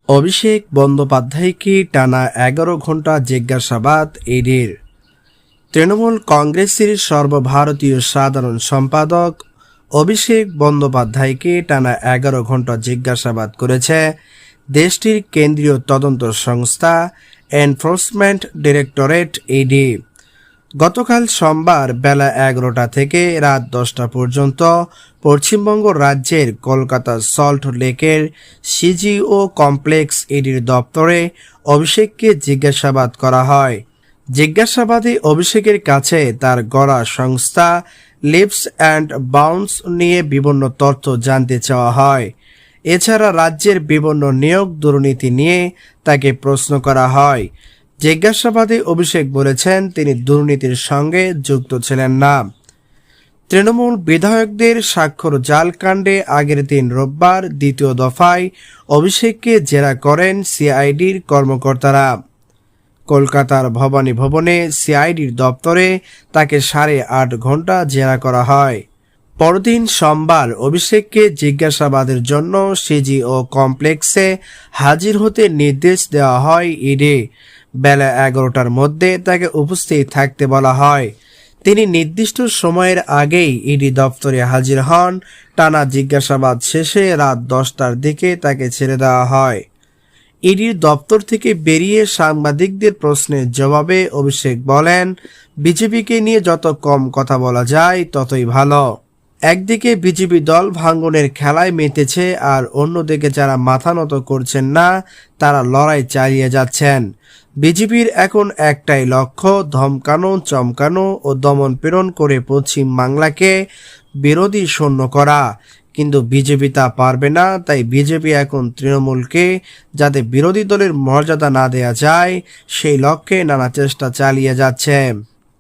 অভিষেক বন্দ্যোপাধ্যায়কে টানা ১১ ঘণ্টা জিজ্ঞাসাবাদ ইডির। তৃণমূল কংগ্রেসের সর্বভারতীয় সাধারণ সম্পাদক অভিষেক বন্দ্যোপাধ্যায়কে টানা ১১ ঘণ্টা জিজ্ঞাসাবাদ করেছে দেশটির কেন্দ্রীয় তদন্ত সংস্থা এনফোর্সমেন্ট ডিরেক্টরেট ইডি। গতকাল সোমবার বেলা ১১টা থেকে রাত ১০টা পর্যন্ত পশ্চিমবঙ্গ রাজ্যের কলকাতা সল্ট লেকের সিজিও কমপ্লেক্স ইডির দপ্তরে অভিষেককে জিজ্ঞাসাবাদ করা হয়। জিজ্ঞাসাবাদে অভিষেকের কাছে তার গড়া সংস্থা লিপস অ্যান্ড বাউন্স নিয়ে বিভিন্ন তথ্য জানতে চাওয়া হয়। এছাড়া রাজ্যের বিভিন্ন নিয়োগ দুর্নীতি নিয়ে তাকে প্রশ্ন করা হয়। জিজ্ঞাসাবাদে অভিষেক বলেছেন তিনি দুর্নীতির সঙ্গে যুক্ত ছিলেন না। তৃণমূল বিধায়কদের স্বাক্ষর জাল কাণ্ডে আগের দিন রোববার দ্বিতীয় দফায় অভিষেককে জেরা করেন সিআইডির কর্মকর্তারা। কলকাতার ভবানী ভবনে সিআইডির দপ্তরে তাকে 8.5 ঘণ্টা জেরা করা হয়। পরদিন সোমবার অভিষেককে জিজ্ঞাসাবাদের জন্য সিজিও কমপ্লেক্সে হাজির হতে নির্দেশ দেওয়া হয় ইডি। বেলা 11টার মধ্যে তাকে উপস্থিত থাকতে বলা হয়। তিনি নির্দিষ্ট সময়ের আগেই ইডি দপ্তরে হাজির হন। টানা জিজ্ঞাসাবাদ শেষে রাত 10টার দিকে তাকে ছেড়ে দেওয়া হয়। ইডির দপ্তর থেকে বেরিয়ে সাংবাদিকদের প্রশ্নের জবাবে অভিষেক বলেন, বিজেপিকে নিয়ে যত কম কথা বলা যায় ততই ভালো। একদিকে বিজেপি দল ভাঙনের খেলায় মেতেছে, আর অন্যদিকে যারা মাথা নত করছেন না তারা লড়াই চালিয়ে যাচ্ছেন। বিজেপির এখন একটাই লক্ষ্য, ধমকানো, চমকানো ও দমন পীড়ন করে পশ্চিম বাংলাকে বিরোধী শূন্য করা। কিন্তু বিজেপি তা পারবে না, তাই বিজেপি এখন তৃণমূলকে যাতে বিরোধী দলের মর্যাদা না দেয়া যায় সেই লক্ষ্যে নানা চেষ্টা চালিয়ে যাচ্ছে।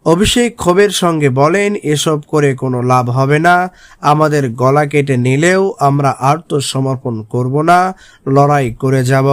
অভিষেক ক্ষোভের সঙ্গে বলেন, এসব করে কোনো লাভ হবে না। আমাদের গলা কেটে নিলেও আমরা আত্মসমর্পণ করব না, লড়াই করে যাব।